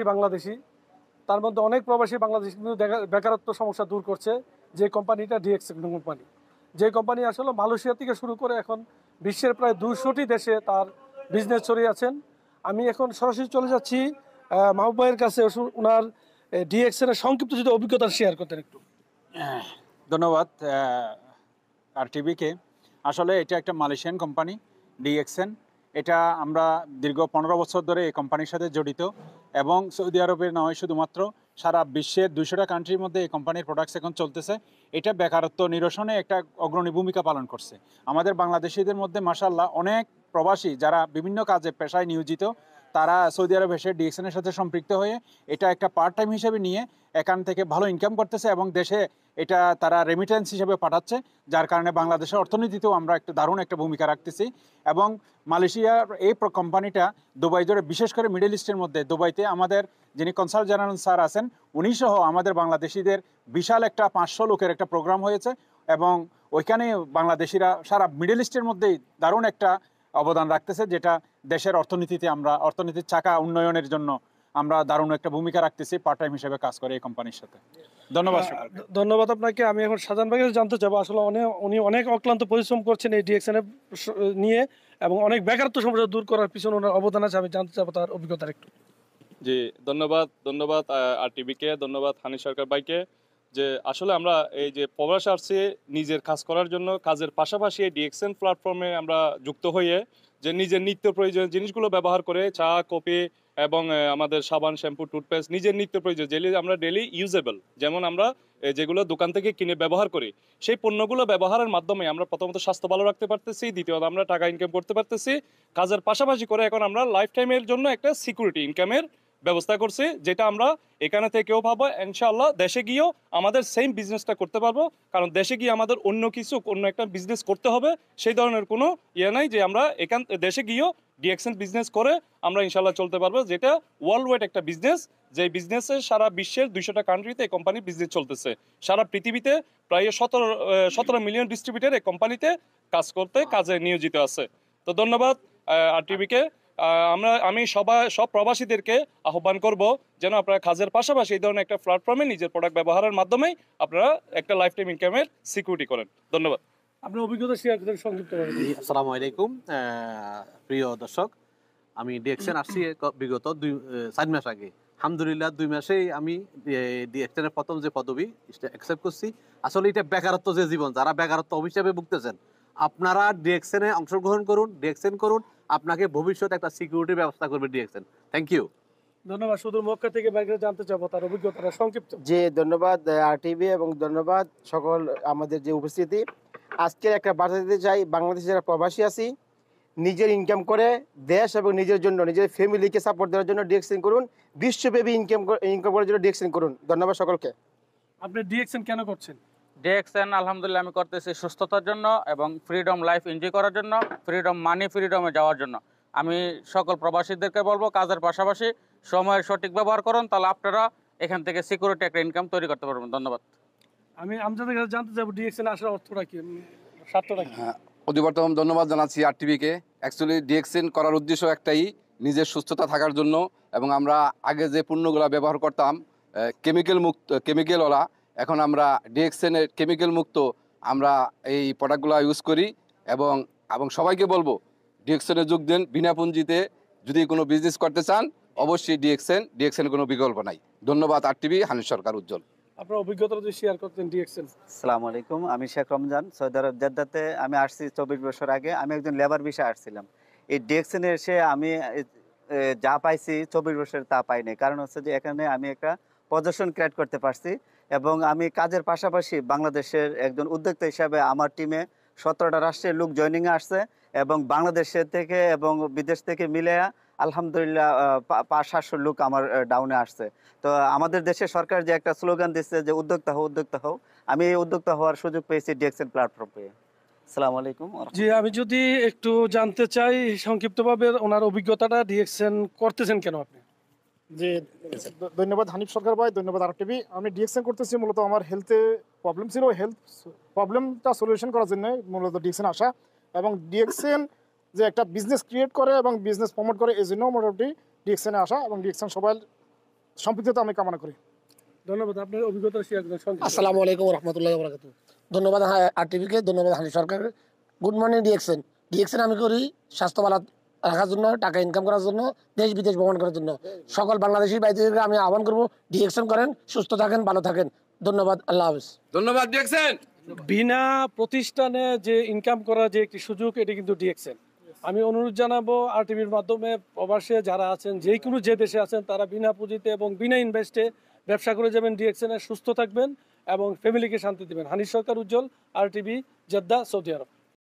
বাংলাদেশি, তার মধ্যে অনেক প্রবাসী বাংলাদেশি কিন্তু বেকারত্ব সমস্যা দূর করছে যে কোম্পানিটা ডিএক্সএন কোম্পানি। যে কোম্পানি আসলে মালয়েশিয়া থেকে শুরু করে এখন বিশ্বের প্রায় 200টি দেশে তার বিজনেস ছড়িয়ে আছেন। আমি এখন সরাসরি চলে যাচ্ছি মাহবুব ভাইয়ের কাছে, ওনার ডিএক্সএন এর সংক্ষিপ্ত যদি অভিজ্ঞতা শেয়ার করতেন একটু। ধন্যবাদ আর টিভিকে। আসলে এটা একটা মালয়েশিয়ান কোম্পানি ডিএক্সএন। এটা আমরা দীর্ঘ 15 বছর ধরে এই কোম্পানির সাথে জড়িত, এবং সৌদি আরবের নয়, শুধুমাত্র সারা বিশ্বের 200টা কান্ট্রির মধ্যে এই কোম্পানির প্রোডাক্টস এখন চলতেছে। এটা বেকারত্ব নিরসনে একটা অগ্রণী ভূমিকা পালন করছে। আমাদের বাংলাদেশিদের মধ্যে মাশাআল্লাহ অনেক প্রবাসী যারা বিভিন্ন কাজে পেশায় নিয়োজিত, তারা সৌদি আরব এসে ডিএক্সএনের সাথে সম্পৃক্ত হয়ে এটা একটা পার্ট টাইম হিসেবে নিয়ে এখান থেকে ভালো ইনকাম করতেছে, এবং দেশে এটা তারা রেমিটেন্স হিসেবে পাঠাচ্ছে, যার কারণে বাংলাদেশের অর্থনীতিতেও আমরা একটা দারুণ একটা ভূমিকা রাখতেছি। এবং মালয়েশিয়ার এই কোম্পানিটা দুবাই জুড়ে, বিশেষ করে মিডল ইস্টের মধ্যে দুবাইতে আমাদের যিনি কনসাল জেনারেল স্যার আছেন, উনি সহ আমাদের বাংলাদেশিদের বিশাল একটা 500 লোকের একটা প্রোগ্রাম হয়েছে, এবং ওইখানে বাংলাদেশিরা সারা মিডল ইস্টের মধ্যেই দারুণ একটা অবদান রাখতেছে, যেটা দেশের অর্থনীতিতে আমরা অর্থনীতির চাকা উন্নয়নের জন্য আমরা দারুণ একটা ভূমিকা রাখতেছি পার্ট টাইম হিসেবে কাজ করে এই কোম্পানির সাথে। ধন্যবাদ। ধন্যবাদ আপনাকে। আমি এখন শাহজাহান ভাইকে জানতে চাবো, আসলে উনি অনেক অক্লান্ত পরিশ্রম করছেন এই ডিএক্সএন নিয়ে, এবং অনেক বেকারত্ব সমস্যা দূর করার পিছনে ওনার অবদান আছে। আমি জানতে চাবো তার অভিজ্ঞতা একটু। জি, ধন্যবাদ আর টিভিকে, ধন্যবাদ হানি সরকার ভাইকে। যে আসলে আমরা এই যে প্রবাস আসছি নিজের কাজ করার জন্য, কাজের পাশাপাশি এই ডিএক্সএন প্ল্যাটফর্মে আমরা যুক্ত হয়ে যে নিজের নিত্য প্রয়োজনীয় জিনিসগুলো ব্যবহার করে, চা, কফি এবং আমাদের সাবান, শ্যাম্পু, টুথপেস্ট, নিজের নিত্য প্রয়োজন যেগুলি আমরা ডেলি ইউজেবল, যেমন আমরা যেগুলো দোকান থেকে কিনে ব্যবহার করি, সেই পণ্যগুলো ব্যবহারের মাধ্যমে আমরা প্রথমত স্বাস্থ্য ভালো রাখতে পারতেছি, দ্বিতীয়ত আমরা টাকা ইনকাম করতে পারতেছি। কাজের পাশাপাশি করে এখন আমরা লাইফ টাইমের জন্য একটা সিকিউরিটি ইনকামের ব্যবস্থা করছি, যেটা আমরা এখানে থেকেও পাবো, ইনশাআল্লাহ দেশে গিয়েও আমাদের সেম বিজনেসটা করতে পারবো। কারণ দেশে গিয়ে আমাদের অন্য একটা বিজনেস করতে হবে, সেই ধরনের কোনো নাই যে আমরা দেশে গিয়েও ডিএক্সএন বিজনেস করে আমরা ইনশাআল্লাহ চলতে পারবো, যেটা ওয়ার্ল্ড ওয়াইড একটা বিজনেস, যে বিজনেসে সারা বিশ্বের 200টা কান্ট্রিতে এই কোম্পানি বিজনেস চলতেছে। সারা পৃথিবীতে প্রায় 17 মিলিয়ন ডিস্ট্রিবিউটর এই কোম্পানিতে কাজে নিয়োজিত আছে। তো ধন্যবাদ আর টিভিকে। আমি সব প্রবাসীদেরকে আহ্বান করব যেন আপনারা কাজের পাশাপাশি এই ধরনের একটা প্ল্যাটফর্মে নিজের প্রোডাক্ট ব্যবহারের মাধ্যমেই আপনারা একটা লাইফ টাইম ইনকামের সিকিউরিটি করেন। ধন্যবাদ। আপনার অভিজ্ঞতা শেয়ার করতে সংক্ষিপ্তভাবে। আসসালামু আলাইকুম প্রিয় দর্শক, আমি ডিএক্সএন আসছি বিগত 4 মাস আগে। আলহামদুলিল্লাহ 2 মাসেই আমি ডিএক্সএনের প্রথম যে পদবি অ্যাকসেপ্ট করছি। আসলে এটা বেকারত্ব যে জীবন, যারা বেকারত্ব অভিশাপে ভুগতেছেন, আপনারা ডিএক্সএনে অংশগ্রহণ করুন, ডিএক্সএন করুন, আপনাকে ভবিষ্যতে একটা সিকিউরিটির ব্যবস্থা করবে ডিএক্সএন। Thank you. ধন্যবাদ। শুধু মক্কা থেকে বাইরে জানতে চাবো তার অভিজ্ঞতাটা সংক্ষিপ্ত। জি, ধন্যবাদ আরটিভি, এবং ধন্যবাদ সকল আমাদের যে উপস্থিতি। আজকের একটা বার্তা দিতে চাই, বাংলাদেশে যারা প্রবাসী আছি, নিজের ইনকাম করে দেশ এবং নিজের জন্য, নিজের ফ্যামিলিকে সাপোর্ট দেওয়ার জন্য ডিএক্সএন করুন, বিশ্বব্যাপী ইনকাম করার জন্য ডিএক্সএন করুন। ধন্যবাদ সকলকে। আপনি ডিএক্সএন কেন করছেন? ডিএক্সএন আলহামদুলিল্লাহ আমি করতেছি সুস্থতার জন্য এবং ফ্রিডম লাইফ এনজয় করার জন্য, ফ্রিডম মানি ফ্রিডমে যাওয়ার জন্য। আমি সকল প্রবাসীদেরকে বলবো কাজের পাশাপাশি সময়ের সঠিক ব্যবহার করুন, তাহলে আপনারা এখান থেকে সিকিউরিটি একটা ইনকাম তৈরি করতে পারবেন। ধন্যবাদ। আমি আমজাদের কাছে জানতে চাবো ডিএক্সএন আসার অর্থটা কি, স্বার্থটা কি? অধিবর্তম ধন্যবাদ জানাচ্ছি আরটিভিকে। অ্যাকচুয়ালি ডিএক্সএন করার উদ্দেশ্য একটাই, নিজের সুস্থতা থাকার জন্য। এবং আমরা আগে যে পণ্যগুলো ব্যবহার করতাম কেমিক্যালওয়ালা, এখন আমরা ডিএক্সএনের কেমিক্যাল মুক্ত আমরা এই প্রোডাক্টগুলো ইউজ করি। এবং সবাইকে বলবো ডিএক্সএনে যোগ দেন বিনা পুঁজিতে। যদি কোনো বিজনেস করতে চান অবশ্যই ডিএক্সএন কোনো বিকল্প নাই। ধন্যবাদ আরটিভি, হানিফ সরকার, উজ্জ্বল। আপনার অভিজ্ঞতা যদি শেয়ার করতেন ডিএক্সএন। আসসালামু আলাইকুম, আমি শেখ রমজান, সৌদি আরব জেদ্দাতে আমি আসছি 24 বছর আগে। আমি একজন লেবার ভিসায় আসছিলাম। এই ডিএক্সএনে এসে আমি যা পাইছি 24 বছর তা পাইনি। কারণ হচ্ছে যে এখানে আমি একটা পজিশন ক্রিয়েট করতে পারছি, এবং আমি কাজের পাশাপাশি বাংলাদেশের একজন উদ্যোক্তা হিসাবে আমার টিমে 17টা রাষ্ট্রের লোক জয়েনিংয়ে আসছে, এবং বাংলাদেশের থেকে এবং বিদেশ থেকে মিলে আলহামদুলিল্লাহ 500-700 লোক আমার ডাউনে আসছে। তো আমাদের দেশের সরকার যে একটা স্লোগান দিচ্ছে যে উদ্যোক্তা হও, আমি এই উদ্যোক্তা হওয়ার সুযোগ পেয়েছি ডিএক্সএন প্ল্যাটফর্ম পেয়ে। আসসালামু আলাইকুম। জি, আমি যদি একটু জানতে চাই সংক্ষিপ্তভাবে ওনার অভিজ্ঞতাটা, ডিএক্সএন করতেছেন কেন আপনি? জি, ধন্যবাদ হানিফ সরকার ভাই, ধন্যবাদ আরটিভি। আমি ডিএক্সএন করতেছি মূলত আমার হেলথে প্রবলেম ছিল, হেলথ প্রবলেমটা সলিউশন করার জন্য মূলত ডিএক্সএন আসা। এবং ডিএক্সএন যে একটা বিজনেস ক্রিয়েট করে এবং বিজনেস প্রমোট করে, এই জন্য মোটামুটি ডিএক্সএনে আসা। এবং ডিএক্সএন সবাই সম্পৃক্ততা আমি কামনা করি। ধন্যবাদ, আপনার অভিজ্ঞতা শেয়ার করার জন্য। আসসালামু আলাইকুম রহমতুল্লাহ বরাকাত। ধন্যবাদ আরটিভিকে, ধন্যবাদ Hani Sarkar. Good morning DXN. DXN আমি করি স্বাস্থ্য ভালো রাখার জন্য, টাকা ইনকাম করার জন্য, দেশ বিদেশ ভ্রমণ করার জন্য। সকল বাংলাদেশি বাইরে থেকে আমি আহ্বান করবো ডিএক্সএন করেন, সুস্থ থাকেন, ভালো থাকেন। ধন্যবাদ, আল্লাহ হাফেজ। ধন্যবাদ ডিএক্সএন। বিনা প্রতিষ্ঠানে যে ইনকাম করার যে একটি সুযোগ, এটি কিন্তু ডিএক্সএন। আমি অনুরোধ জানাবো আরটিভির মাধ্যমে প্রবাসে যারা আছেন, যে দেশে আছেন, তারা বিনা পুঁজিতে এবং বিনা ইনভেস্টে ব্যবসা করে যাবেন ডিএক্সএন এ, সুস্থ থাকবেন এবং ফ্যামিলিকে শান্তি দিবেন। হানিফ সরকার, উজ্জ্বল, আরটিভি, জেদ্দা, সৌদি আরব।